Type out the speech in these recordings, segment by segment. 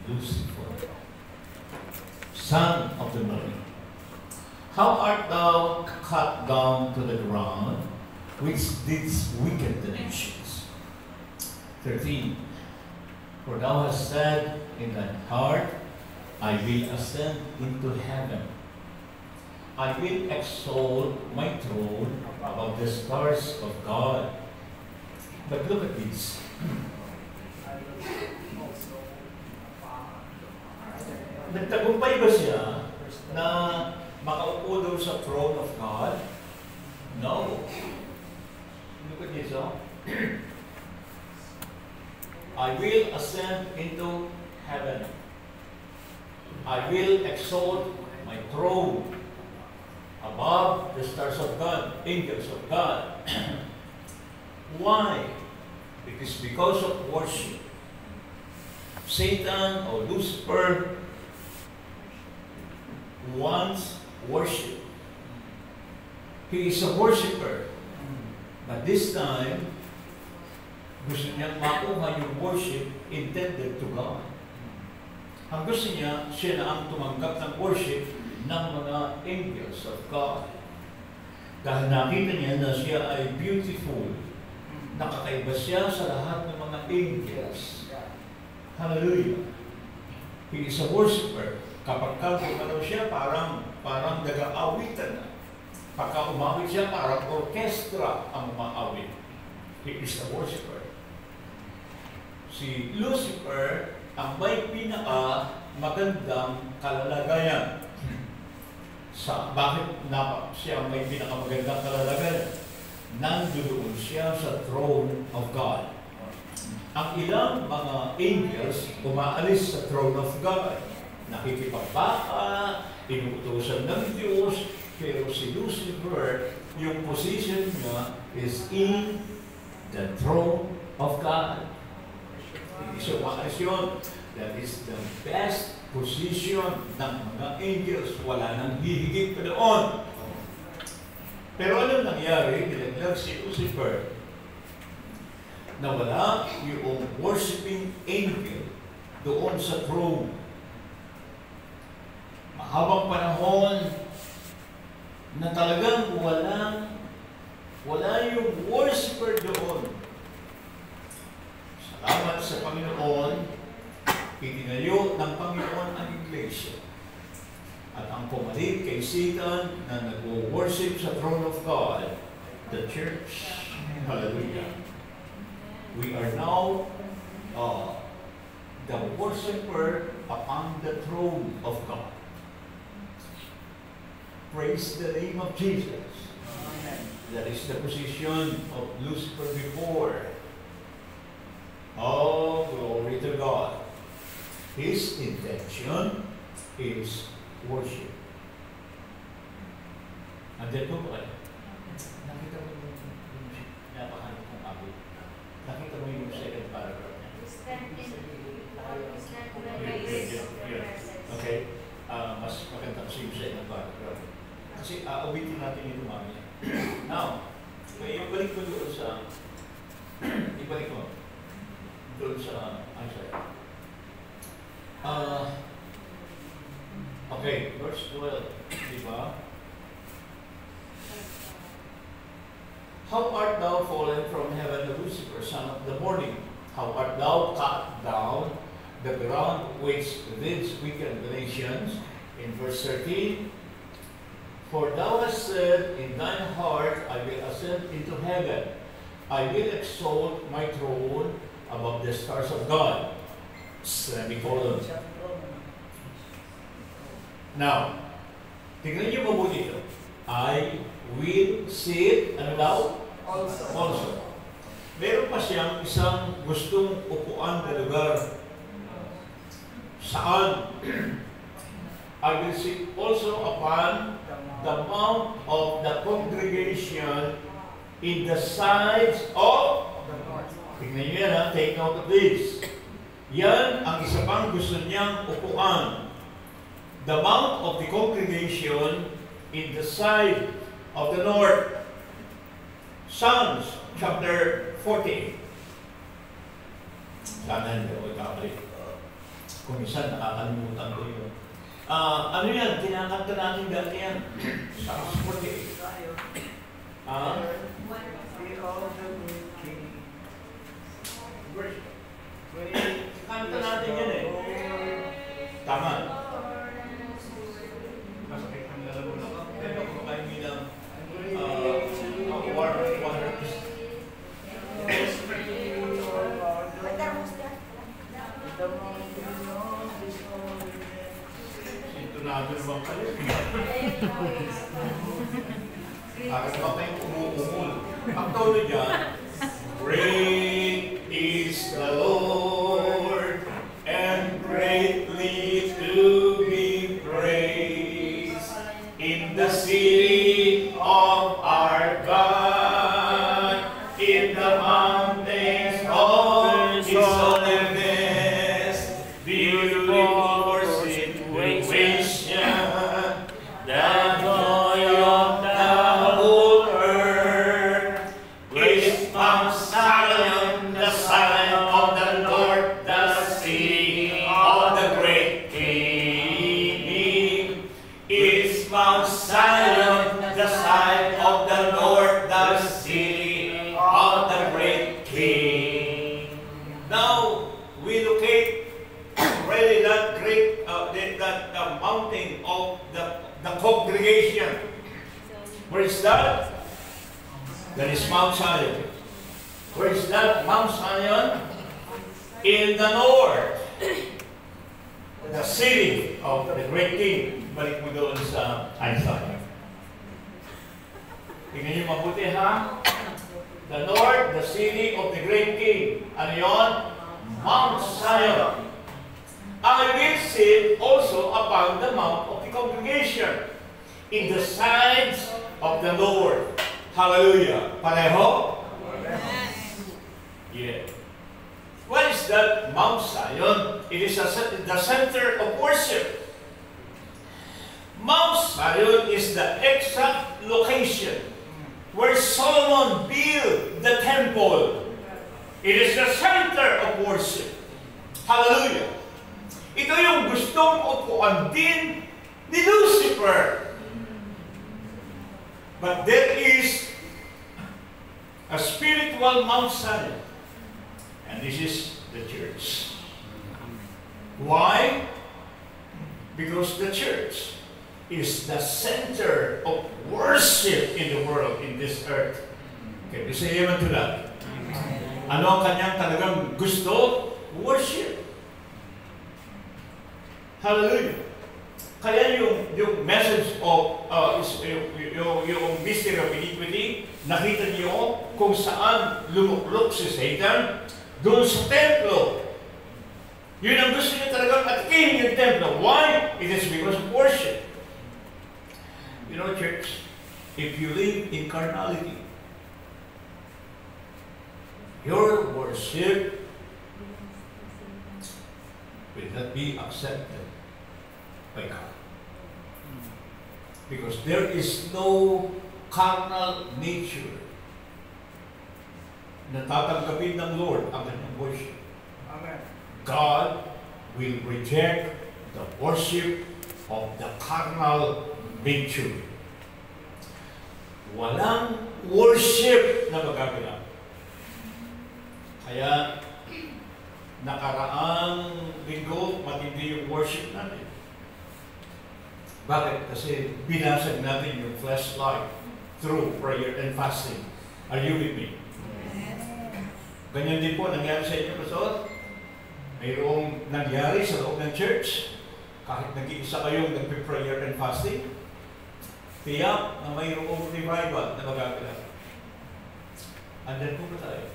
Lucifer, son of the morning. How art thou cut down to the ground, which didst weaken the nations? 13. For thou hast said in thine heart, I will ascend into heaven. I will exalt my throne above the stars of God. But look at this. Nagtagumpay ba siya na makaupo doon sa throne of God? No. Look at this, oh. I will ascend into heaven. I will exalt my throne above the stars of God, angels of God. Why? Because of worship. Satan or Lucifer wants worship. He is a worshiper. But this time, gusto niyang makuha yung worship intended to God. Ang gusto niya, siya na ang tumanggap ng worship ng mga angels of God. Dahil nakita niya na siya ay beautiful. Nakakaiba siya sa lahat ng mga angels. Hallelujah. He is a worshiper. Kapag gumalaw siya, parang nag-aawitan na. Pagka umawit siya, parang orkestra ang umaawit. He is a worshiper. Si Lucifer ang may pinaka-magandang kalalagayan. Bakit siya ang may pinaka-magandang kalalagayan? Nandoon siya sa throne of God. Ang ilang mga angels umaalis sa throne of God. Nakikipagbaka, inuutosan ng Diyos, pero si Lucifer, yung position niya is in the throne of God. Hindi siya umaalis yun. That is the best position ng mga angels. Wala nang hihigit pa doon. Pero anong nangyari? Nilaglag si Lucifer. Nawala yung worshiping angel doon sa throne. Mahabang panahon na talagang wala yung worshiper doon. Salamat sa Panginoon, itinayo ng Panginoon ang Iglesia. At ang pumalit kay Satan na nag-worship sa throne of God, the church. Hallelujah. We are now the worshiper upon the throne of God. Praise the name of Jesus. Amen. That is the position of Lucifer before. Oh, glory to God. His intention is worship. Andiyan po ba kayo? Nakita mo yung napahanap ng abot. Nakita mo yung second paragraph niya. Okay. Mas maganda kasi yung second paragraph. Kasi ubitin natin ito mamaya. Now, ibalik ko doon sa Isaiah. Okay, verse 12, diba? How art thou fallen from heaven, Lucifer, son of the morning? How art thou cut down the ground which didst weaken the nations? In verse 13, for thou hast said in thine heart, I will ascend into heaven. I will exalt my throne above the stars of God. Semicolon. Now, tingnan niyo mabuti ito. I will sit, ano daw? Also. Meron pa siyang isang gustong upuan na lugar. Saan? I will sit also upon the mount of the congregation in the sides of the north. Tingnan niyo yan, ha? Take note of this. Yan ang isa pang gusto niyang upuan. The mount of the congregation in the side of the north. Psalms chapter 40. Sana hindi ako ikabalik. Kung minsan, nakakalimutan ko yun. Ano yan? Kinakanta natin dati yan. Sa Sporty. Kanta natin yan eh. Tama. Masakit ang lalabo na ka. Pero kung kayo bilang water. Sintunado naman kayo. Bakit naman kayong umuumul? Ang tono dyan, great is the Lord and greatly to be praised in the city of our God, in the mountains of His holiness, beautiful situation, the joy of the whole earth is Mount Zion, the sign of the Lord, the city of the great King. Is Mount Zion, the sign of the Lord, the city of the great King. Now we locate really that great, that mountain of the congregation. Where is that? That is Mount Zion. Where is that Mount Zion? In the north. The city of the great King. Balik mo doon sa Isaiah. Tingnan niyo mabuti ha. The north, the city of the great King. Ano yun? Mount Zion. I will sit also upon the mount of the congregation, in the sides of the Lord. Hallelujah. Pareho? Yeah. What is that Mount Zion? It is the center of worship. Mount Zion is the exact location where Solomon built the temple. It is the center of worship. Hallelujah. Ito yung gustong upuan din ni Lucifer. But there is a spiritual Mount Zion. And this is the church. Why? Because the church is the center of worship in the world, in this earth. Okay, we say amen to that. Ano ang kanyang talagang gusto? Worship. Hallelujah. Kaya yung message of yung mystery of iniquity, nakita niyo kung saan lumuklok si Satan doon sa templo. Yun ang gusto niya talagang atikin yung templo. Why? It is because of worship. You know, church, if you live in carnality, your worship will not be accepted by God. Because there is no carnal nature na tatanggapin ng Lord ang kanyang worship. Amen. God will reject the worship of the carnal nature. Walang worship na magaganap. Kaya, nakaraang linggo, matindi yung worship natin. Bakit? Kasi binasag natin yung flesh life through prayer and fasting. Are you with me? Ganyan din po nangyari sa inyo, Pastor. Mayroong nangyari sa loob ng church, kahit nag-iisa kayong nagpe-prayer and fasting, tiyak na mayroong revival na magaganap. Andyan po ba tayo?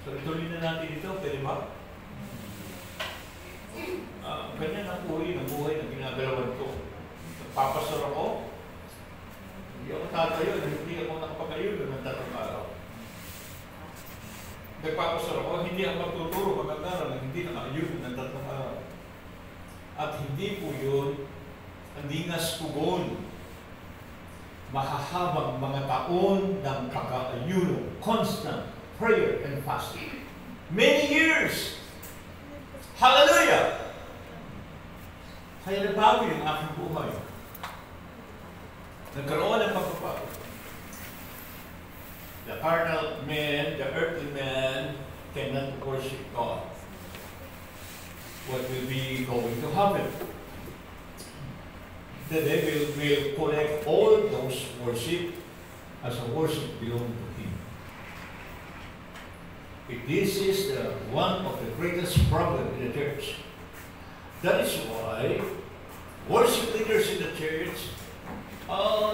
So, ituloy na natin ito, pwede ba? Ganyan ang buhay ng ginagalawan ko. Nagpapasar ako, hindi ako tatayo, hindi ako nakapagayo ng tatlong araw. Nagpapasar ako, hindi ako magtuturo mag-aral na hindi nakayun ng tatlong araw. At hindi po yun, hindi naspugon, mahahabang mga taon ng pag-aayuno, constant prayer and fasting. Many years. Hallelujah! Kaya nabago yung aking buhay. Nagkaroon ng pagpapago. The carnal man, the earthly man, cannot worship God. What will be going to happen? The devil will collect all those worship as a worship belonging to him. This is one of the greatest problems in the church. That is why worship leaders in the church,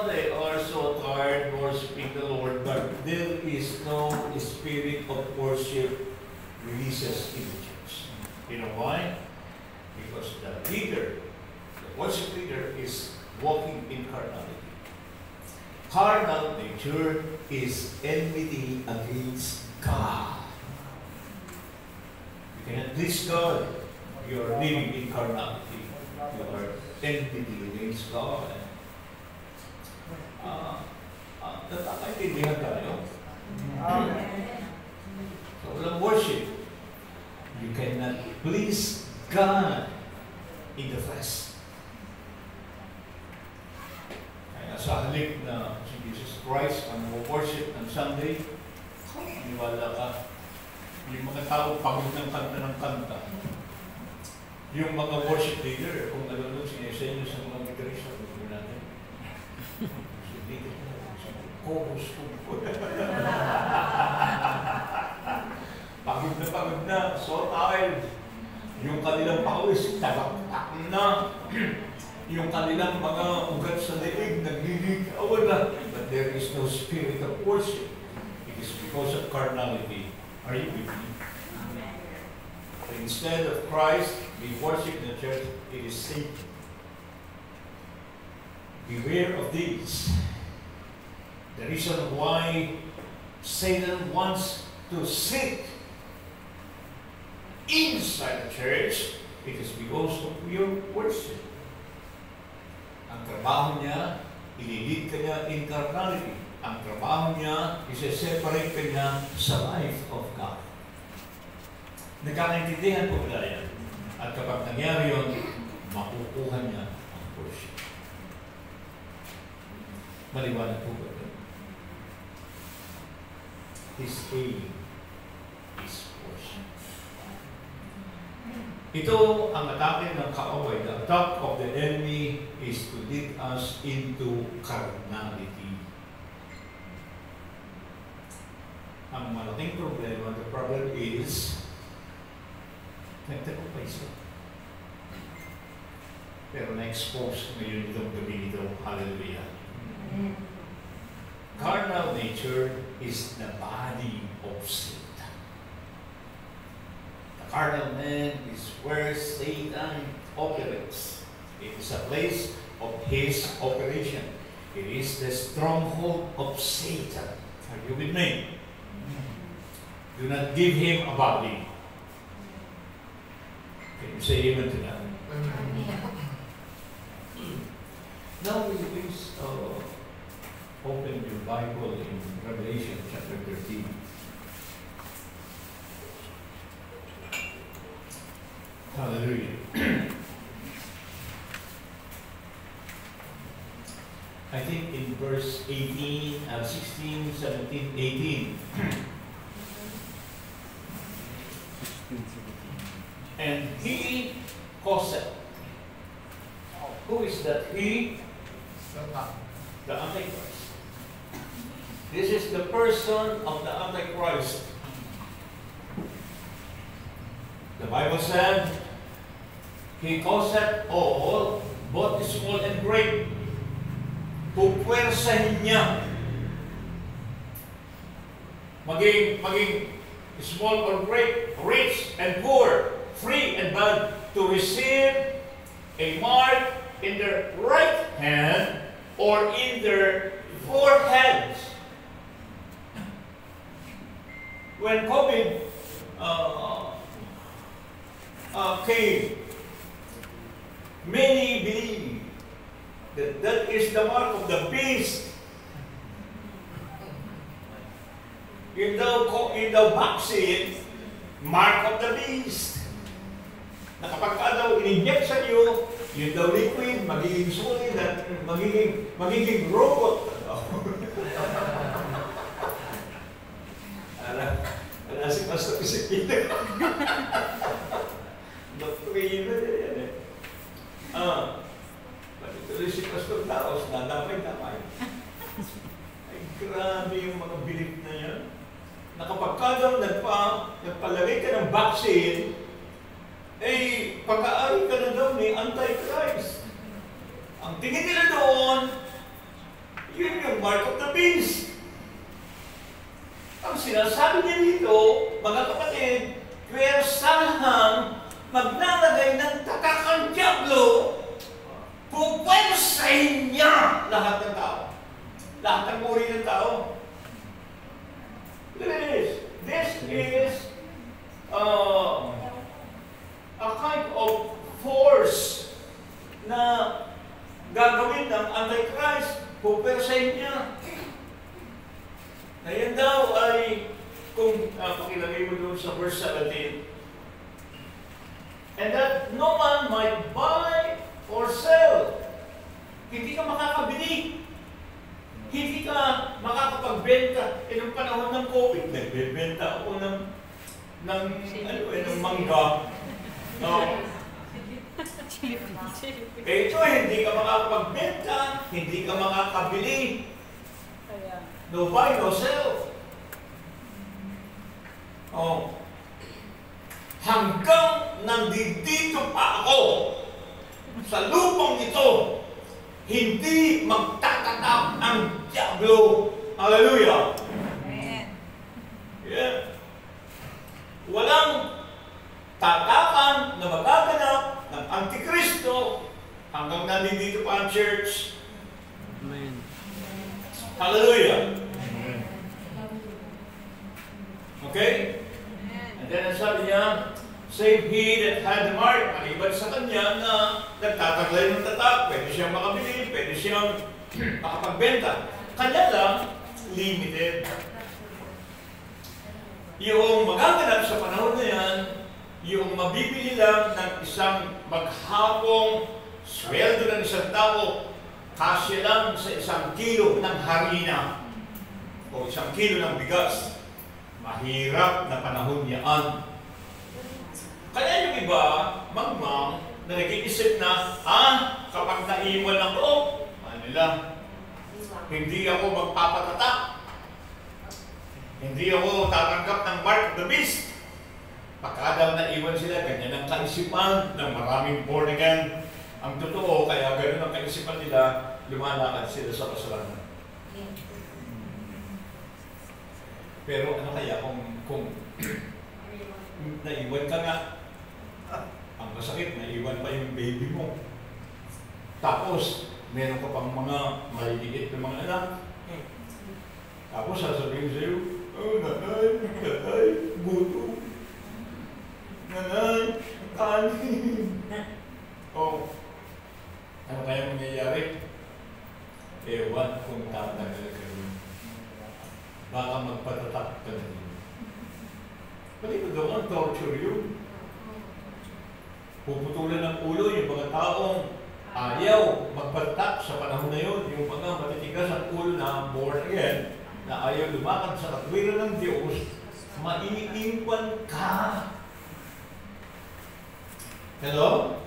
they are so tired worshiping the Lord, but there is no spirit of worship releases in the church. You know why? Because the worship leader is walking in carnality. Carnal nature is enmity against God. You cannot please God. You are living in carnality. You are enmity against God. Natakaintindihan tayo. So, walang worship. You cannot please God in the flesh. Kaya sa halip na si Jesus Christ ang worship ng Sunday, niwala ka, yung mga tao pagod ng kanta, yung mga worship leader, kung nalulong sinisa sa mga gitarista, kung natin, chorus ko. Pagod na, so tired. Yung kanilang pawis, tagaktak na. Yung kanilang mga ugat sa leeg, nagliligawan na. But there is no spirit of worship. It is because of carnality. Are you with me? So instead of Christ being worshipped in the church, it is Satan. Beware of these. The reason why Satan wants to sit inside the church, it is because of your worship. Ang trabaho niya, ililid ka niya in carnality. Ang trabaho niya, isa-separate ka niya sa life of God. Nagkakaintindihan po nila yan. At kapag nangyari yun, makukuha niya ang worship. Maliwanag po ba ito? His aim is worship. Ito ang atake ng kaaway. The attack of the enemy is to lead us into carnality. Ang malaking problema, the problem is, nagtagumpay siya. Pero na-expose ngayon itong gabi nito. Hallelujah. Carnal nature is the body of Satan. The carnal man is where Satan operates. It is a place of his operation. It is the stronghold of Satan. Are you with me? Do not give him a body. Can you say amen to that? Now we please open your Bible in Revelation chapter 13. Hallelujah. I think in verse 18, 16, 17, 18. And he caused. Who is that he? The Antichrist. This is the person of the Antichrist. The Bible said, he caused all, both small and great, pupwersahin niya. Maging small or great, rich and poor, free and bad, to receive a mark in their right hand or in their foreheads. When COVID came, many believe that that is the mark of the beast. In the vaccine, mark of the beast. Na kapag daw in-inject sa iyo, Yun daw liquid, magiging solid, at magiging robot. Ala si Pastor Isipin. Doktrina yan eh. Patuloy si Pastor Taos, nadamay-damay. Ay, grabe yung mga bilip na yan. Na kapag ka daw nagpalagay ka ng vaccine, pag-aari ka na daw ni Antichrist. Ang tingin nila doon, yun yung mark of the beast. Ang sinasabi niya dito, mga kapatid, kwersahang maglalagay ng tatak ang Diablo, pupwersahin niya lahat ng tao. Lahat ng uri ng tao. Look at this. This is a kind of force na gagawin ng Antichrist, pupwersahin niya. Na yan daw ay, kung pakilagay mo doon sa verse 17, and that no man might buy or sell. Hindi ka makakabili. Hindi ka makakapagbenta. Nung panahon ng COVID, nagbebenta ako ng mangga. No. Ito, hindi ka makakapagbenta, hindi ka makakabili. No buy, no sell. Oh. Hanggang nandito pa ako sa lupang ito, hindi magtatatap ang Diablo. Hallelujah. Amen. Yeah. Walang tatakan na magaganap ng Antikristo hanggang nandito pa ang church. Amen. Hallelujah. Amen. Okay? And then sabi niya, save he that had the mark. Maliban sa kanya na nagtataglay ng tatak, pwede siyang makabili, pwede siyang makapagbenta. Kanya lang, limited. Yung magaganap sa panahon na yan, yung mabibili lang ng isang maghapong sweldo ng isang tao, kasya lang sa 1 kilo ng harina o 1 kilo ng bigas. Mahirap na panahon yan. Kaya yung iba, magmang, na nag-iisip na, kapag naiwan ako, hindi ako magpapatatak. Hindi ako tatanggap ng mark of the beast. Baka daw naiwan sila, ganyan ang kaisipan ng maraming born again. Ang totoo, kaya ganun ang kaisipan nila, lumalakad sila sa kasalanan. Pero ano kaya kung naiwan ka nga, ang masakit, naiwan pa yung baby mo. Tapos, meron ka pang mga maliliit na mga anak. Tapos sasabihin sa'yo, nanay, buto. Nanay, kanin. Ano kaya mangyayari? Ewan kung tatagal ka rin. Baka magpatatak ka na rin. Pwede ko doon, torture yun. Puputulan ng ulo yung mga taong ayaw magpatak sa panahon na yun. Yung mga matitigas ang ulo na born again, na ayaw lumakad sa katwiran ng Diyos, maiiwan ka. Hello?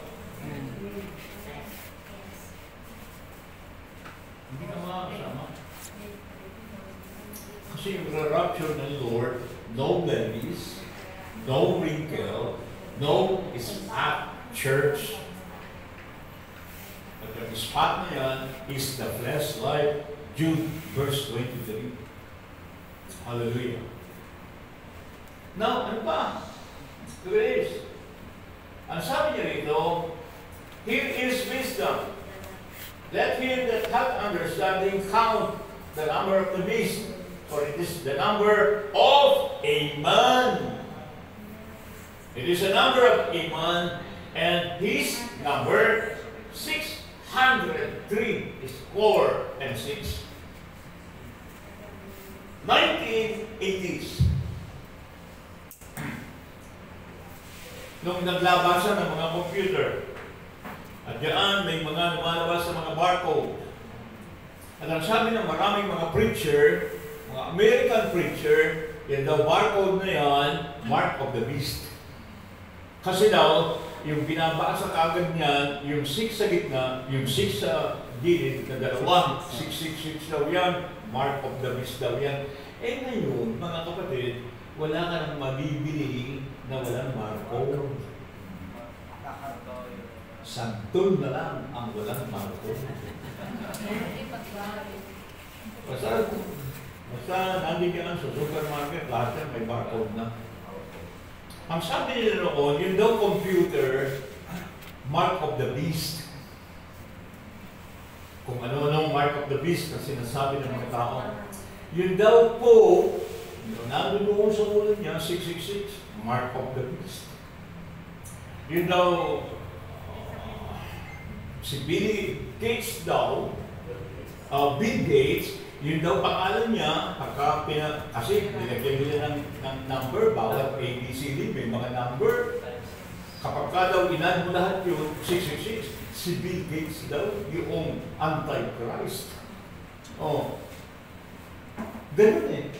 Hindi ka makakasama. Kasi yung rapture ng Lord, no babies, no wrinkle, no spot church. But the spot na yan is the flesh life. Jude verse 23. Hallelujah. Now, ano pa? Grace. Ang sabi niya rito, here is wisdom. Let him that hath understanding count the number of the beast, for it is the number of a man. It is a number of a man, and his number 603 is 4 and 6. 1980s. Nung naglabasan ng mga computer, At diyan may mga lumalabas sa mga barcode. At ang sabi ng maraming mga preacher, mga American preacher, yan daw barcode na yan, mark of the beast. Kasi daw, yung binabasa kagad niyan, yung 6 sa gitna, yung 6 sa gilid, na dalawa, 666 daw yan, mark of the beast daw yan. Eh ngayon, mga kapatid, wala ka nang mabibili na walang barcode. Santol na lang ang walang barcode. Basta nandito yan sa supermarket, lahat yan may barcode na. Ang sabi nila noon, yung daw computer, mark of the beast. Kung ano-anong mark of the beast na sinasabi ng mga tao. Yun daw po, yung nandun doon sa ulo niya, 666, mark of the beast. Yun daw, si Bill Gates daw, Bill Gates, yun daw pangalan niya, kasi nilagyan nila ng number, bawat ABCD, may mga number. Kapag ka daw inad mo lahat yun, 666, si Bill Gates daw, yung Antichrist. Oh. Ganun eh.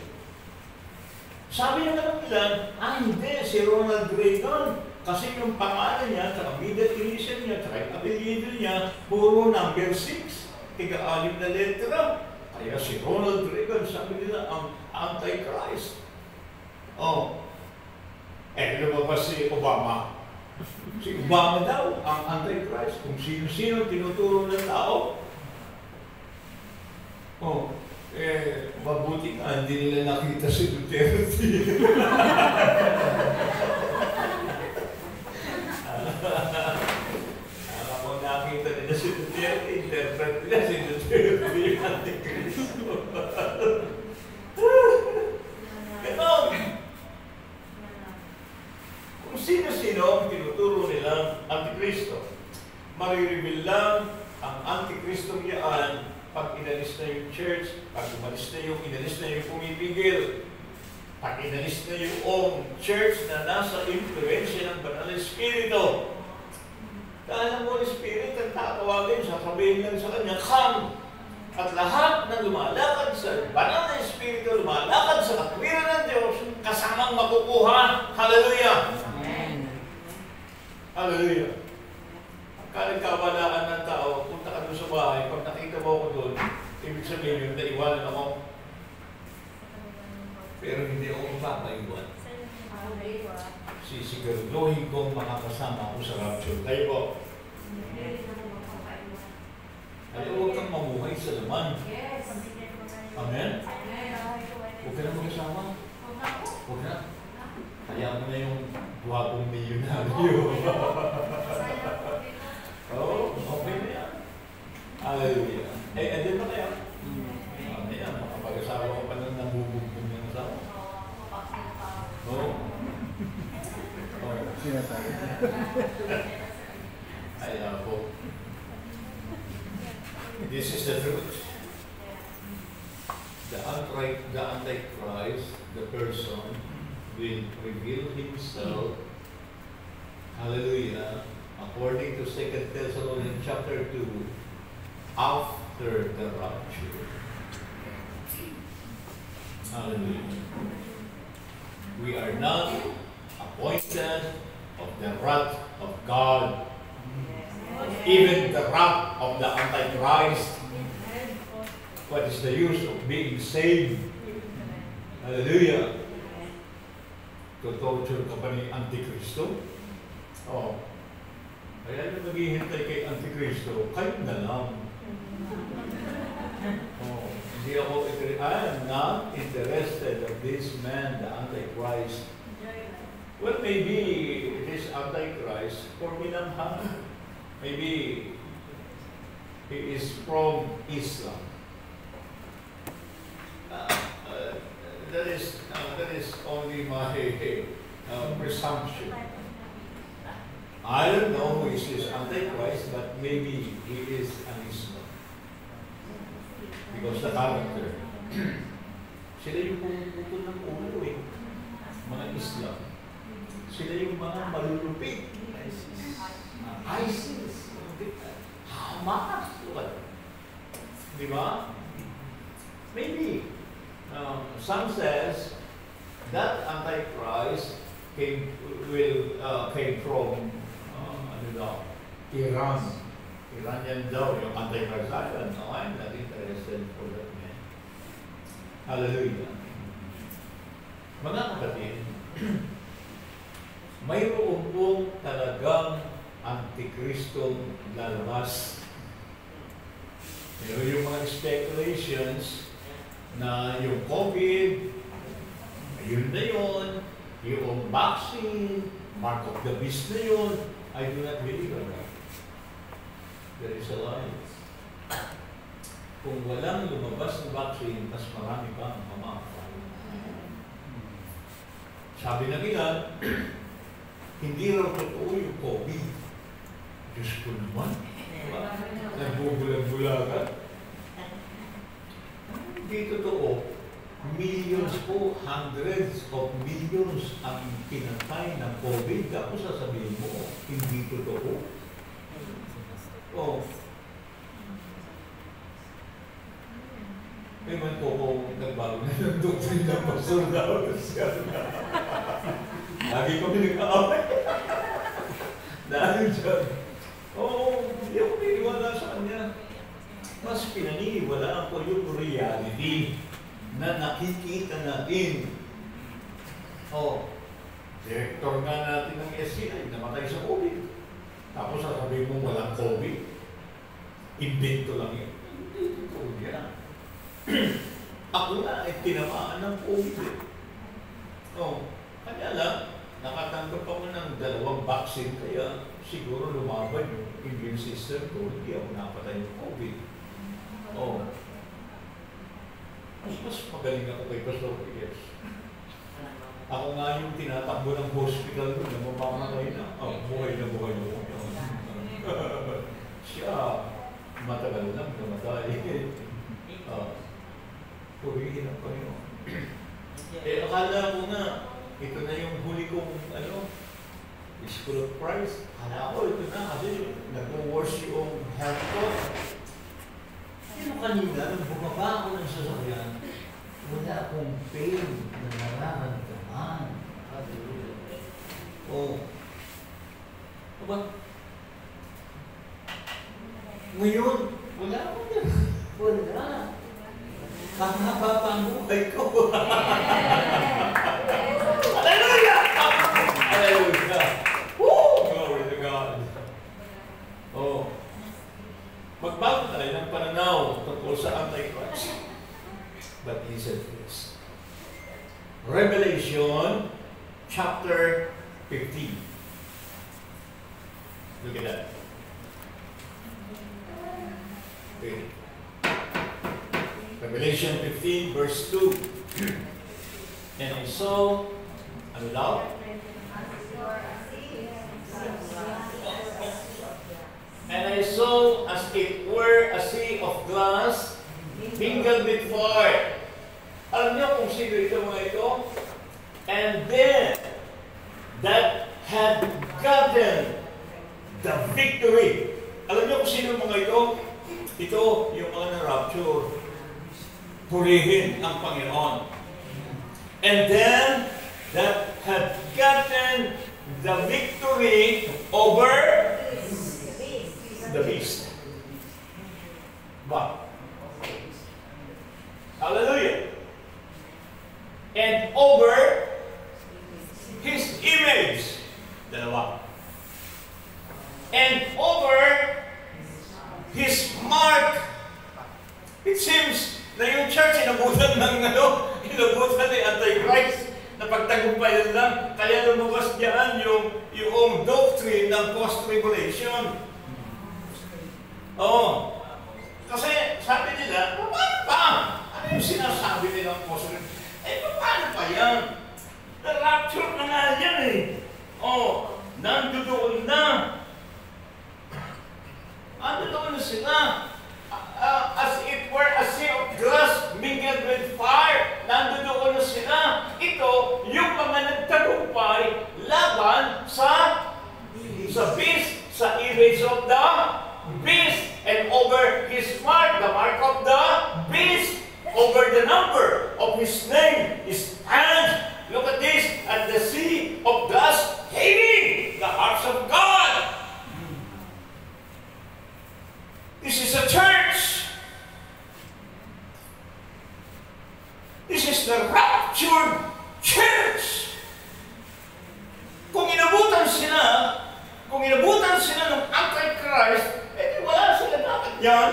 Sabi naman ng ilan, hindi, si Ronald Reagan. Kasi yung pangalan niya, tsaka middle initial niya, tsaka yung apelyido niya, puro number 6. Tiga-alim na letra. Kaya si Ronald Reagan, sabi nila, ang Antichrist. Oh. Eh, lumabas si Obama. Si Obama daw, ang Antichrist. Kung sino-sino tinuturo ng tao. Oh. Eh, mabuti ka, hindi nila nakita si Duterte. Alam mo, nakita nila si Duterte, interpret nila si Duterte yung Antikristo. Ganon! Kung sino-sino ang tinuturo nilang Antikristo, marireveal lang ang Antikristo yan pag inalis na yung church, pag inalis na yung pumipigil, pag inalis na yung church na nasa influensya ng Banal na Espiritu. Dahil ang Holy Spirit ang tatawagin, sasabihin lang sa kanya, come! At lahat na lumalakad sa Banal na Espiritu, lumalakad sa katwiran ng Diyos, kasamang makukuha. Hallelujah! Amen! Hallelujah! Pagka nagkawalaan ng tao, punta ka doon sa bahay, pag nakita mo ako doon, ibig sabihin yun, naiwanan ako. Pero hindi ako mapapaiwan. Sisiguraduhin kong makakasama ako sa rapture. Kayo po. Kaya huwag kang mamuhay sa laman. Amen? Huwag ka na mag-asama. Huwag na. Kaya mo na yung guwapong milyonaryo. Oh, okay na yan. Hallelujah. Eh, andun pa kaya? Ayan, makapag-asawa ko pa nang nabubugbog ng asawa. Oo. Ayan po. This is the truth. The Antichrist, the person, will reveal himself, hallelujah, according to 2 Thessalonians chapter 2, after the rapture. Hallelujah. We are not appointed of the wrath of God, even the wrath of the Antichrist. What is the use of being saved? Hallelujah. To torture ka pa ni Antikristo? Oh. Kaya yung maghihintay kay Antikristo, kayo na lang. Oh. Hindi ako, I am not interested of this man, the Antichrist. Well, maybe this Antichrist, for minamahal, maybe he is from Islam. That is only my presumption. I don't know who is this Antichrist, but maybe he is an Islam. Because the character, sila yung pumuputol ng ulo eh. Mga Islam. Sila yung mga malulupit. ISIS. mass. Di ba? Maybe. Some says that Antichrist came from ano daw, Iran. Iranian daw yung Antichrist. No, I'm not interested for that man. Hallelujah. Mga kapatid, mayroon pong talagang Antikristong lalabas. Pero yung mga speculations na yung COVID, yun na yun, yung vaccine, mark of the beast na yun, I do not believe in that. There is a lie. Kung walang lumabas na vaccine, mas marami pa ang mamamatay. Sabi na nila, hindi raw totoo yung COVID. Diyos ko naman. Nagbubulag-bulagan. Hindi totoo. Millions po, hundreds of millions ang pinatay ng COVID. Tapos sasabihin mo, hindi totoo. Oh. Ewan ko kung nagbago na ng doktrin ng pastor daw. Lagi kami nag-aaway. Dahil dyan. Oo, hindi ako pininiwala sa kanya. Mas pinaniniwalaan ko yung reality na nakikita natin. Oh, director nga natin ng SCI, namatay sa COVID. Tapos sasabihin mo walang COVID. Invento lang yun. Hindi totoo yan. Ako na ay tinamaan ng COVID. Oh, kanya lang, nakatanggap ako ng 2 vaccine, kaya siguro lumaban yung immune system ko, hindi ako napatay ng COVID. Oh. Mas magaling ako kay Pastor Yes. Ako nga yung tinatakbo ng hospital ko na mamamatay na. Buhay na buhay ako. Siya, matagal lang namatay. Purihin ang Panginoon. Akala ko nga, ito na yung huli kong, School of Christ. Akala ko, ito na kasi nag-worse yung health ko. Kanina, nung bumaba ako ng sasakyan, wala akong pain na nararamdaman. Oh. Aba? Ngayon, wala akong yan. Wala. Kahaba pa ang buhay ko. Hallelujah! Hallelujah! Woo! Glory to God. Oh. Magbago tayo ng pananaw tungkol sa Antichrist. But listen to this. Revelation chapter 15. Look at that. Okay. Revelation 15 verse 2. And I saw, ano daw? And I saw as it were a sea of glass mingled with fire. Alam niyo kung sino ito mga ito? And then, that had gotten the victory. Alam niyo kung sino mga ito? Ito yung mga na-rapture. Purihin ang Panginoon. And then, that had gotten the victory over the beast. But, hallelujah. And over his image. Dalawa. And over his mark. It seems na yung church inabutan ng inabutan ni Antichrist na pagtagumpayan lang. Kaya lumabas diyan yung doctrine ng post-tribulation. Oo. Kasi sabi nila, paano pa? Ano yung sinasabi nilang post-tribulation? Paano pa yan? Na-rapture na nga yan eh. Oh, nandoon na. Nandoon na sila. As it were a sea of glass mingled with fire. Nandoon na sila. Ito, yung mga nagtagumpay laban sa beast, sa image of the beast. And over the number of his name is and look at this, at the sea of glass heaving the hearts of God. This is a church. This is the raptured church. Kung inabutan sila ng Antichrist, eh wala sila dapat yan.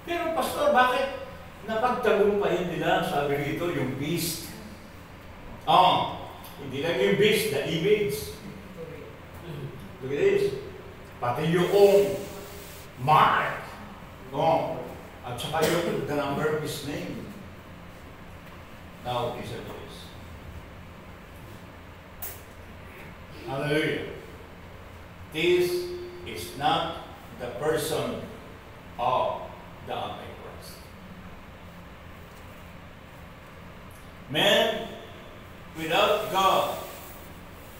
Pero pastor, bakit napagtagumpayan nila, sabi rito, yung beast? Hindi lang yung beast, the image. Look at this. Pati yung mark. At saka yung the number of his name. Now, listen to this. Hallelujah. This is not the person of the Antichrist. Man without God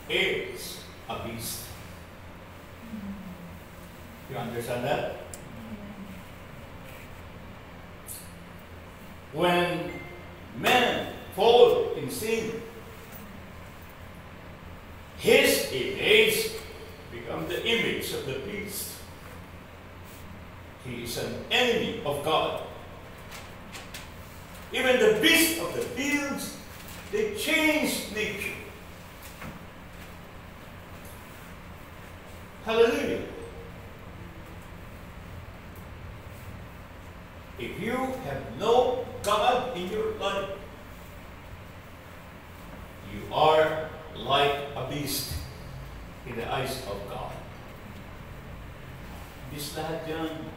is a beast. You understand that? When men fall in sin, his image becomes the image of the beast. He is an enemy of God. Even the beasts of the fields, they change nature. Hallelujah. If you have no God in your life, you are like a beast in the eyes of God. Beast lahat yan.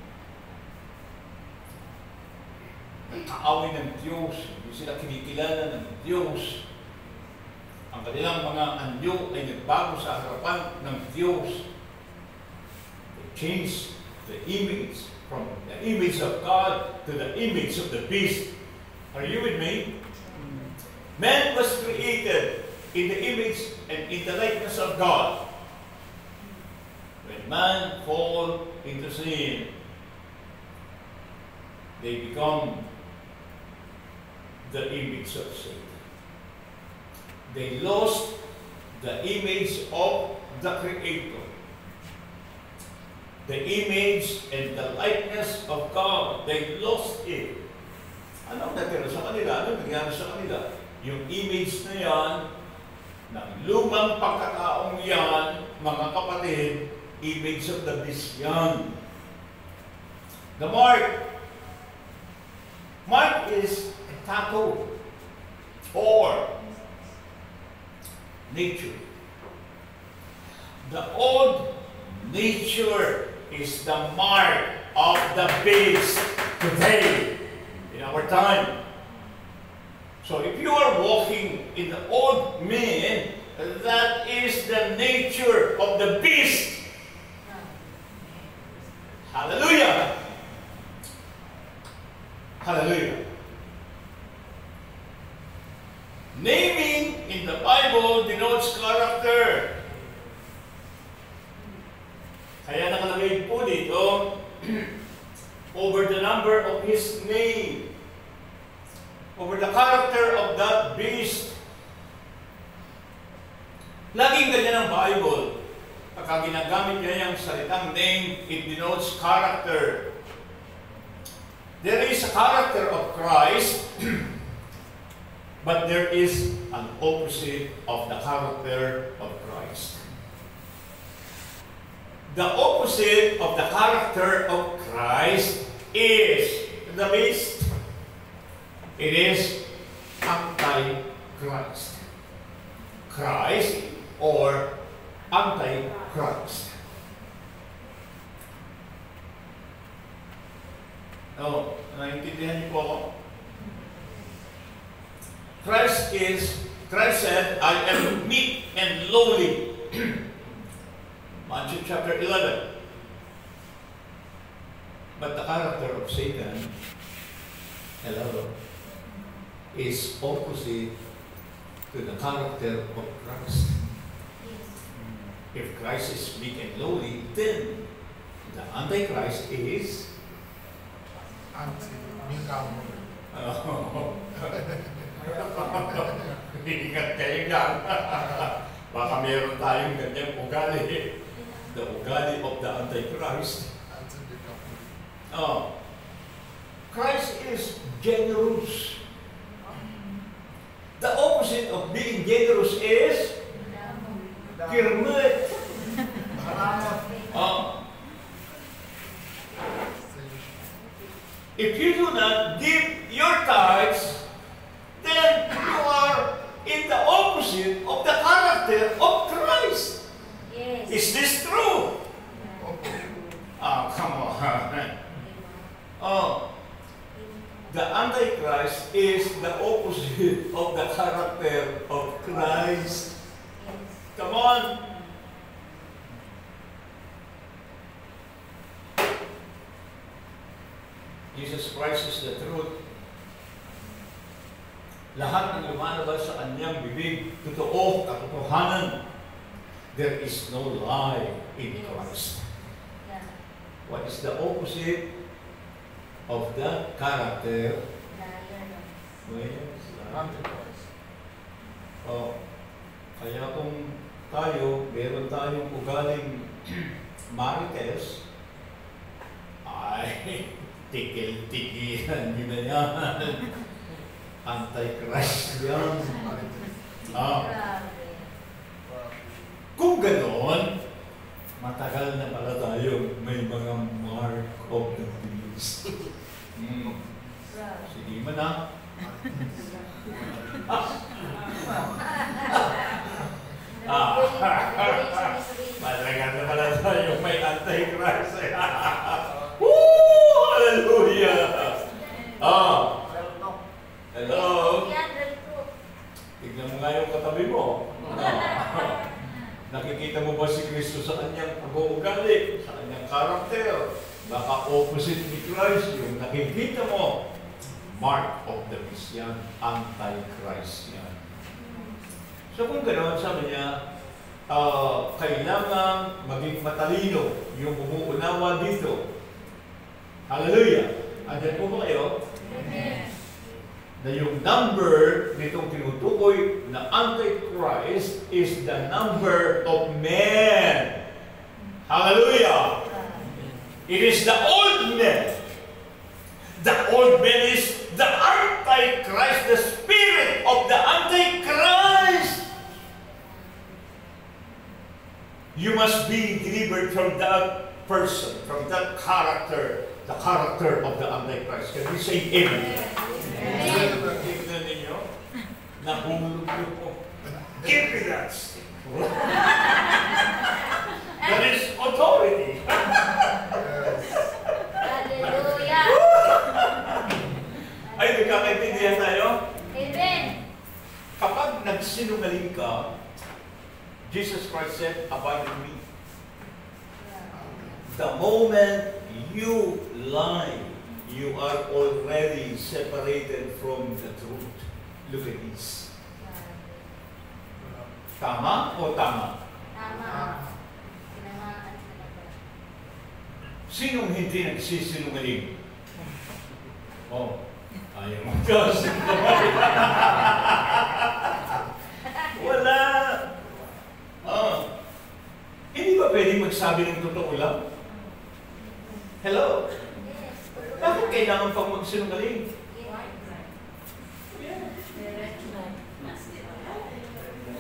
Nagkaaway ng Diyos, hindi sila kinikilala ng Diyos. Ang kanilang mga anyo ay nagbago sa harapan ng Diyos. They change the image from the image of God to the image of the beast. Are you with me? Man was created in the image and in the likeness of God. When man falls into sin, they become the image of Satan. They lost the image of the Creator. The image and the likeness of God, they lost it. Ano ang natira sa kanila? Ano nangyari sa kanila? Yung image na yan, ng lumang pagkataong yan, mga kapatid, image of the beast yan. The mark is a tattoo or nature. The old nature is the mark of the beast today, in our time. So if you are walking in the old man, that is the nature of the beast. Hallelujah! Hallelujah! Naming in the Bible denotes character. Kaya nakalagay po dito, over the number of his name, over the character of that beast. Laging ganyan ang Bible. Pagka ginagamit niya yung salitang name, it denotes character. There is a character of Christ, but there is an opposite of the character of Christ. The opposite of the character of Christ is the beast. It is anti-Christ. Christ or anti-Christ. Naiintindihan niyo po ako? Christ said, I am meek and lowly. Matthew chapter 11. But the character of Satan, is opposite to the character of Christ. If Christ is meek and lowly, then the Antichrist is Ingat kayo lang. Baka meron tayong ganyang ugali. The ugali of the Antichrist. Christ is generous. The opposite of being generous is kirmut. If you do not give your tithes, then you are in the opposite of the character of Christ. Yes. Is this true? Come on. The Antichrist is the opposite of the character of Christ. Come on. Jesus Christ is the truth. Lahat ng lumalabas sa kanyang bibig, totoo, katotohanan. There is no lie in Christ. What is the opposite of that character? Kaya kung tayo, meron tayong ugaling marites, ay, tigil-tigilan nyo na yan. Antichrist yan. Kung ganon, matagal na pala tayo may mga mark of the beast. Sige man na. Matagal na pala tayo may Antichrist. Woo! Hallelujah! Hello? Tignan mo nga yung katabi mo. Nakikita mo ba si Kristo sa kanyang pag-uugali, sa kanyang karakter? Baka opposite ni Christ yung nakikita mo. Mark of the beast yan. Antichrist yan. So kung gano'n, sabi niya, kailangan maging matalino yung umuunawa dito. Hallelujah! Andiyan po ba kayo? Amen. Na yung number nitong tinutukoy na Antichrist is the number of men. Hallelujah! It is the old man. The old man is the Antichrist, the spirit of the Antichrist. You must be delivered from that person, from that character, the character of the Antichrist. Can we say amen? Tignan ninyo, nahulog nyo. Give me that stick. That is authority. Hallelujah. Ay, nagkakaintindihan tayo? Amen. Kapag nagsinungaling ka, Jesus Christ said, abide in me. The moment you lie, you are already separated from the truth. Look at this. Tama o tama? Tama. Tinamaan sila ba? Sinong hindi nagsisinungaling? Ayaw mo kasi. Wala. Hindi ba pwedeng magsabi ng totoo lang? Hello? Bakit kailangan pang magsinungaling?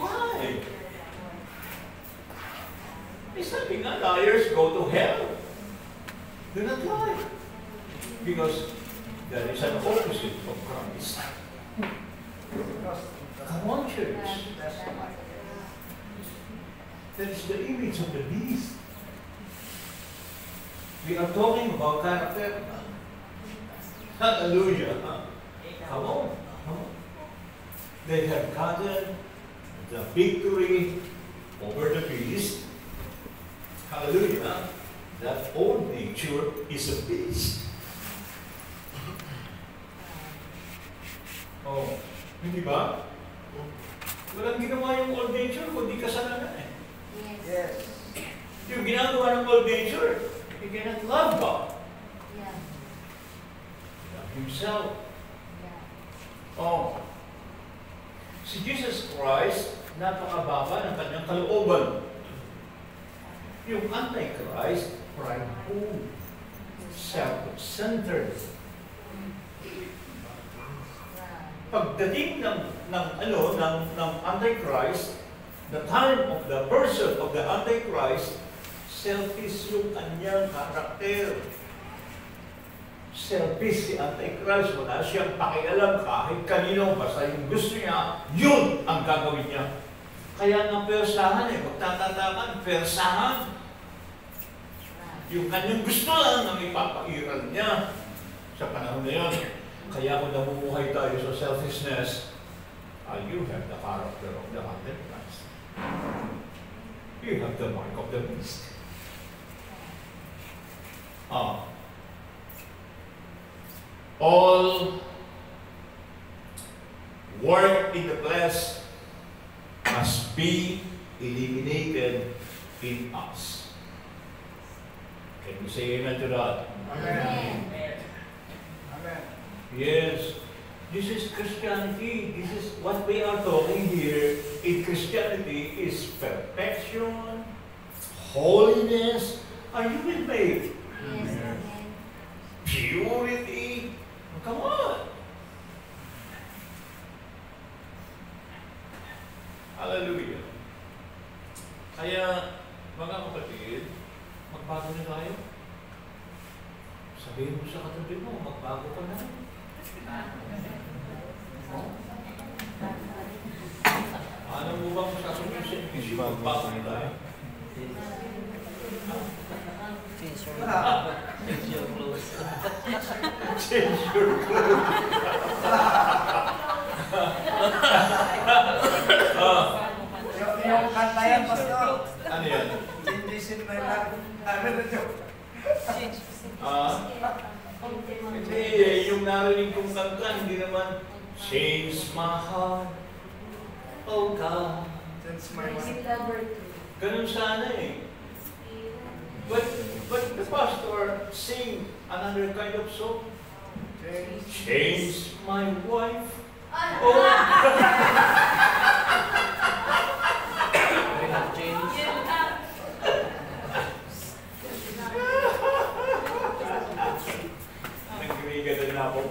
Why? May sabi nga, liars go to hell. Do not lie. Because there is an opposite of Christ. Come on, church. That is the image of the beast. We are talking about character. Hallelujah. Come on. Come on. They have gotten the victory over the beast. Hallelujah. That old nature is a beast. Hindi ba? Walang ginawa yung old nature, kundi kasalanan eh. Yes. Yung ginagawa ng old nature, you cannot love God. Yeah. Himself. Yeah. Oh. Si Jesus Christ, napakababa ng kanyang kalooban. Yung Antichrist, prideful, self-centered. Pagdating ng Antichrist, the time of the person of the Antichrist, selfish yung kanyang karakter. Selfish si Antichrist, wala siyang pakialam kahit kanino, basta yung gusto niya, yun ang gagawin niya. Kaya nga persahan magtatatakan, persahan. Yung kanyang gusto lang ang ipapairal niya sa panahon na yun. Kaya kung namumuhay tayo sa selfishness, you have the character of the Antichrist. You have the mark of the beast. All work in the flesh must be eliminated in us. Can you say amen to that? Amen. Amen. Yes. This is Christianity. This is what we are talking here. In Christianity is perfection, holiness. Are you with me? Yes, amen. Purity. Come on. Hallelujah. Kaya, mga kapatid, magbago na tayo. Sabihin mo sa katabi mo, magbago ka na. Ano mo bang sasabihin sa English? Magbago na tayo. Change your clothes. Change your clothes. Yung kanta yan, Pastor. Ano yan? Changes in my life. Ano na yun? Hindi, yung narinig kong kanta, hindi naman, change my heart, oh God. Change my Praise life. the Lord. Ganun sana eh. But the pastor sing another kind of song. Change my wife. Oh, We have changed. nagkirigan na ako.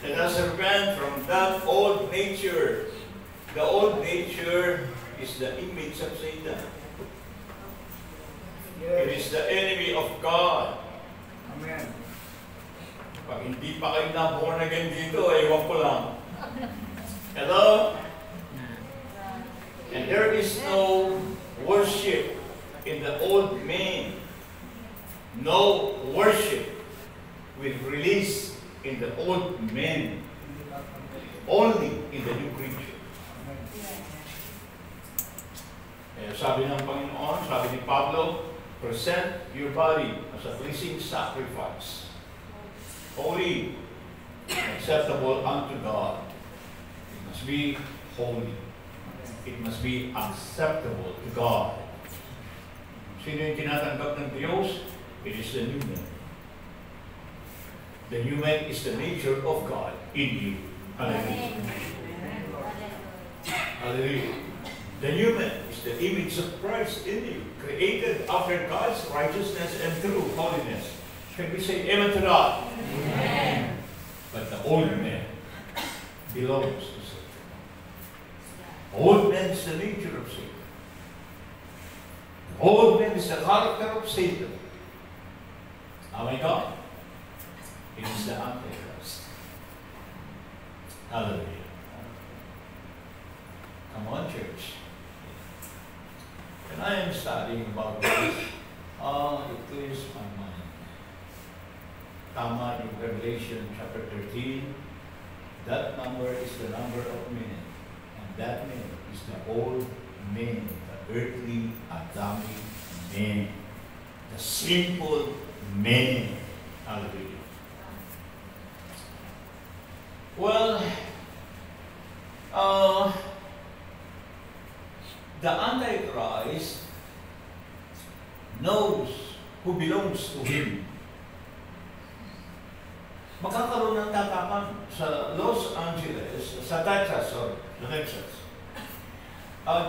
Let us repent from that old nature. The old nature is the image of Satan. It is the enemy of God. Amen. Pag hindi pa kayo na born again dito, ewan ko lang. Hello? And there is no worship in the old man. No worship will release in the old man. Only in the new creature. Sabi ng Panginoon, sabi ni Pablo, present your body as a pleasing sacrifice, holy, acceptable unto God. It must be holy. It must be acceptable to God. Sino yung tinatanggap ng Diyos? It is the new man. The new man is the nature of God in you. Hallelujah. Hallelujah. The new man is the image of Christ in you, created after God's righteousness and true holiness. Can we say amen to that? Amen. But the old man belongs to Satan. Old man is the nature of Satan. The old man is the character of Satan. Oh my God. It is the Antichrist. Hallelujah. Come on, church. And I am studying about this. It clears my mind. Tama in Revelation chapter 13. That number is the number of men. And that man is the old man, the earthly, Adamic man, the simple man. Hallelujah. Well, the Antichrist knows who belongs to him. magkakaroon ng tatapan sa Los Angeles, sa Texas, sorry, sa Texas.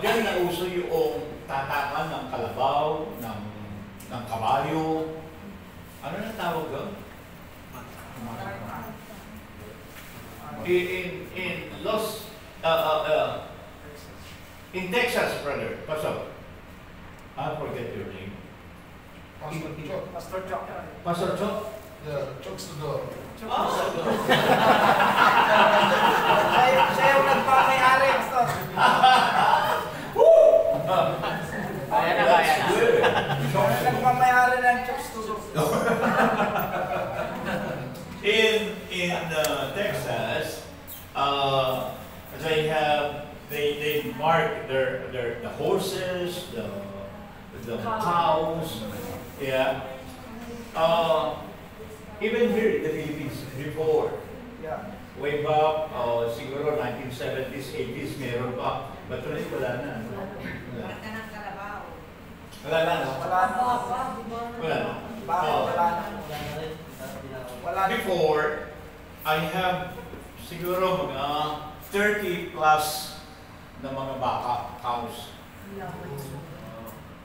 Diyan na uso yung tatakan ng kalabaw, ng kabayo. Ano na tawag doon? In Texas, brother, Pastor. I forget your name. Pastor Chuck. Pastor Chuck. Pastor Chok? Yeah, Chuck's the dog. Siya yung nagpamayari, Pastor. Kaya na, kaya na. Siya nagpamayari ng Chuck's to do. In Texas, they mark the horses, the cows, yeah. Even here in the Philippines, before, Yeah. way back, siguro 1970s, 80s, meron pa. But today, wala na. Wala na, no? Wala na. Wala na. Bakit wala na? Wala na. Before, I have siguro mga 30 plus na mga baka, cows.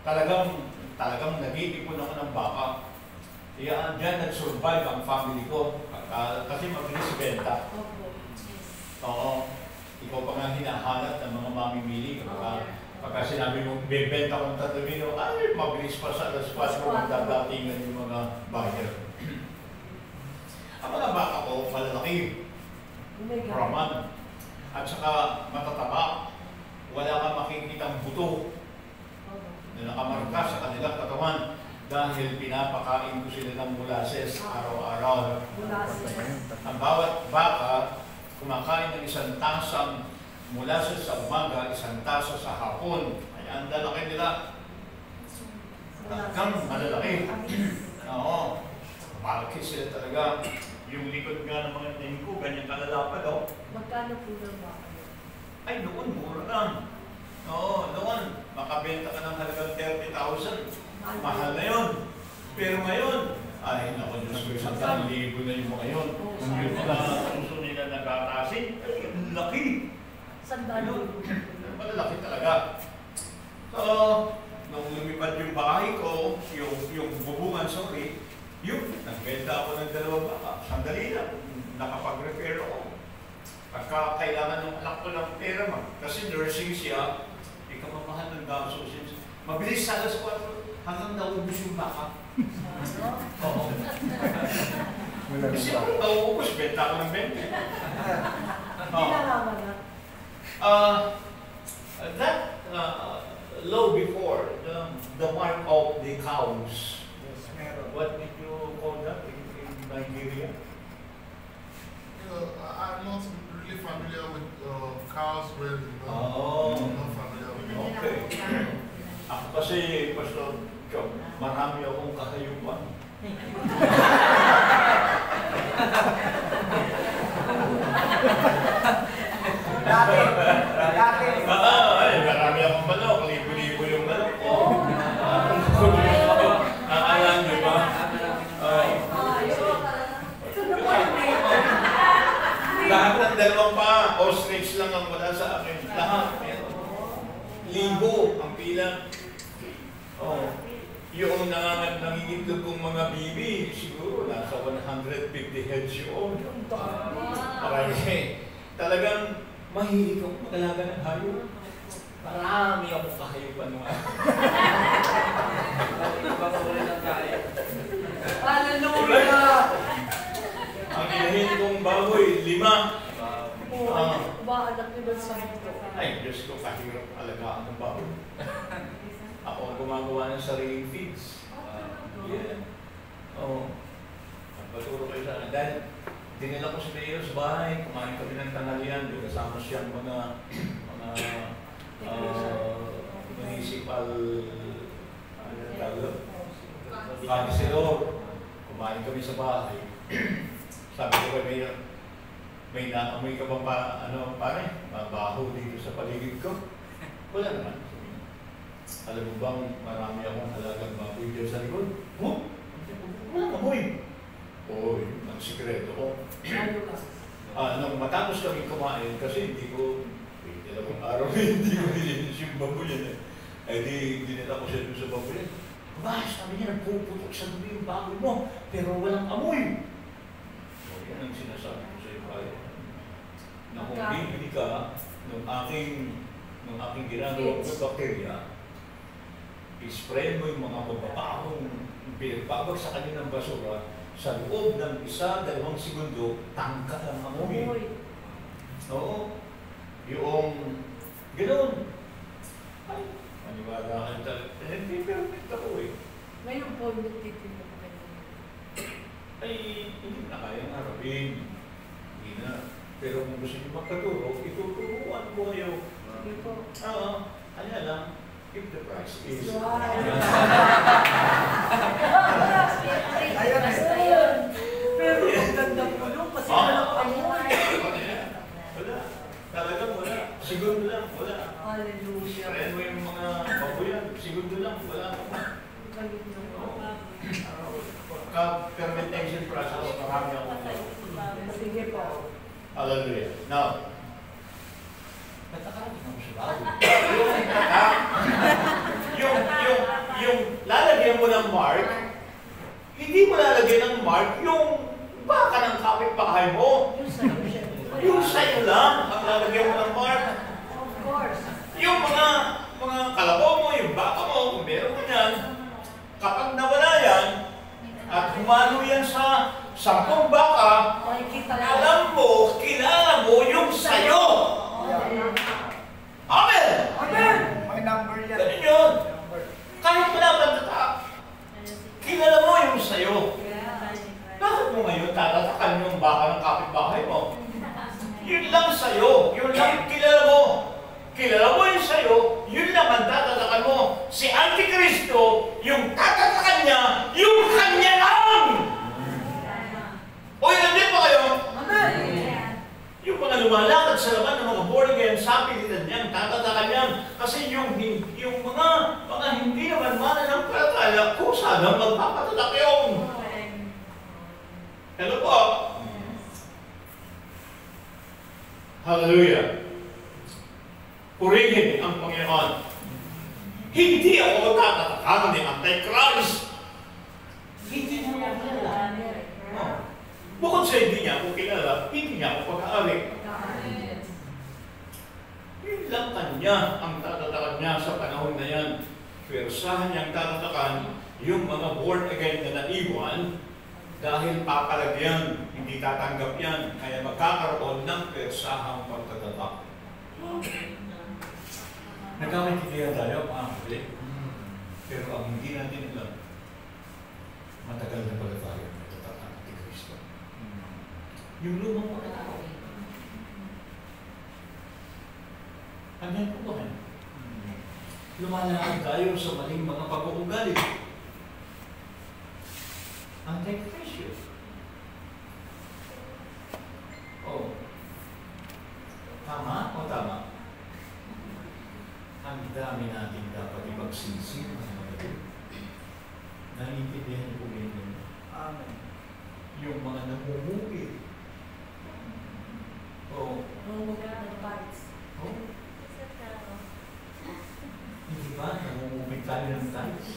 Talagang nag-iipon ako ng baka. Kaya dyan nag-survive ang family ko. Kasi mabilis benta. Oo. Ikaw pa nga hinahanap ng mga mamimili. Pagka sinabi mo, bebenta ko ng tatlong ay, mabilis pa sa alas 4 magdadatingan yung mga buyer. Ang mga baka ko, malalaki. Raman. At saka matataba. Wala kang makikitang buto na nakamarka sa kanilang katawan dahil pinapakain ko sila ng molasses araw-araw. Ang bawat baka kumakain ng 1 tasang molasses sa umaga, 1 tasa sa hapon. Kaya ang lalaki nila. Hanggang malalaki. Oo. Malaki sila talaga. Yung likod nga ng mga tingin ko, ganyan kalalapad, oh. Magkano po ng baka? Ay, noon, mura lang. Oo, noon, makabenta ka ng halagang 30,000. Mahal na yun. Pero ngayon, ay, naku, Diyos ko, 100,000 na yung mga yun. Yung mga puso nila nagkakasin, ay, ang laki. Sandalo. Malalaki talaga. So, nung lumipad yung bahay ko, yung bubungan, sorry, nagbenta ako ng 2 baka. Sandali lang, nakapag-repair ako. Pagka kailangan ng anak ko ng pera man. Kasi nursing siya, ikaw mamahal ng gasos. Mabilis sa alas 4 hanggang naubos yung baka. Oo. Kasi kung nauubos, benta ko ng 20. That law before, the mark of the cows, Yes, meron. what did you call that in Nigeria? I'm not really familiar with cows well. Oh. I'm not familiar with them. Okay. Ako kasi, Pastor Chok, marami akong kahayupan. Dati. Ay, marami akong manok. Libo-libo yung manok ko. Alam niyo ba? Lahat ng 2 pa, ostrich lang ang wala sa akin. Lahat. Libo ang pila. Oh. Yung nangingitlog kong mga bibi, siguro nasa 150 heads yun. Okay. Talagang mahilig akong mag-alaga ng hayop. Marami akong kahayupan naman. Hallelujah! Ang inahin kong baboy, 5. Umaanak niyo ba sa mundo? Ay, Diyos ko, kahirap alagaan ng baboy. Ako ang gumagawa ng sariling feeds. Yeah. Oo. Paturo kayo sa akin. Dahil dinala ko si Mayor sa bahay, kumain kami ng tanghalian, doon kasama siyang mga municipal councilor. Kumain kami sa bahay. Sabi ko kay Mayor, may naamoy ka ba pare? Mabaho dito sa paligid ko? Wala naman. Alam mo bang marami akong halagang baboy dyan sa likod? Huh? Wala amoy. Oo, magsikreto ko. Lalo ka. Nung matapos kami kumain, kasi hindi ko, dalawang araw hindi ko nilinis yung baboy yan. Di dinala ko siya doon sa baboy yan. Ba, sabi niya, nagpuputok sa dumi yung baboy mo, pero walang amoy. So, yan ang sinasabi ko sa iyo, kaya. Na kung bibili ka nung aking ginagawa sa bakterya, i-spray mo yung mga mababahong babag sa kanya ng basura, sa loob ng 1-2 segundo, tangka ang amoy. Oo. Yung ganoon. Ay, maniwala ka talaga. Hindi perfect ako eh. Ngayon po, nagtitinda ko kayo. Ay, hindi na kayang harapin. Hindi na. Pero kung gusto niyo magkaturo, ituturuan ko kayo. Sige po. Ano lang, if the price is... Ayun, basta yun. Pero ang ganda po nung kasi walang amoy. Wala. Talagang wala. Segundo lang, wala. Hallelujah. Sprayan mo yung mga babuyan. Segundo lang, wala. Galing ng mga Fermentation process, marami ako. Sige po. Hallelujah. Now, natakaroon ako sa bago. Yung lalagyan mo ng mark, hindi mo lalagyan ng mark yung baka ng kapitbahay mo. Yung sa'yo siya. Yung sa'yo lang ang lalagyan mo ng mark. Of course. Yung mga kalabaw mo, yung baka mo, kung meron mo yan, kapag nawala yan, at humalo yan sa 10 baka, Makikita lang. alam mo, kilala mo yung sa'yo. Amen! Amen! May number yan. Ganun yun. Number. Kahit wala bang tata, kilala mo yung sa'yo. Bakit mo ngayon tatatakan yung baka ng kapitbahay mo? Yun lang sa'yo. Yun lang kilala mo. Kilala mo yung sa'yo, yun lang ang tatatakan mo. Si Antikristo, yung tatatakan niya, yung kanya lang! Oy, nandito ba kayo? Amen! Yung mga lumalakad sa laman ng mga born again, sabi nila niyan, tatatakan yan. Kasi yung mga hindi naman mananampalataya, kung sana magpapatatak yun. Hello po. Hallelujah. Purihin ang Panginoon. Hindi ako magtatatakan ni Antichrist. Hindi mo kilala. Oh. Bukod sa hindi niya ako kilala, hindi niya ako pag-aari. Yun lang kanya ang tatatakan niya sa panahon na yan. Pwersahan niyang tatatakan yung mga born again na naiwan dahil papalagyan, hindi tatanggap yan. Kaya magkakaroon ng pwersahang pagtatatak. Nagkakaintindihan tayo, mga kapatid. Pero ang hindi natin alam, matagal na pala tayo nagtatakan ni Kristo. Yung lumang pagkatao. Andyan po ba kayo? Lumalakad tayo sa maling mga pag-uugali. Anti-Christian. Oh. Tama o tama? Ang dami natin dapat ipagsisi, mga kapatid. Naiintindihan niyo po ngayon. Amen. Yung mga namumuhi. Oh. Ng bites. Oh. Hindi ba? Namumuhi tayo ng times.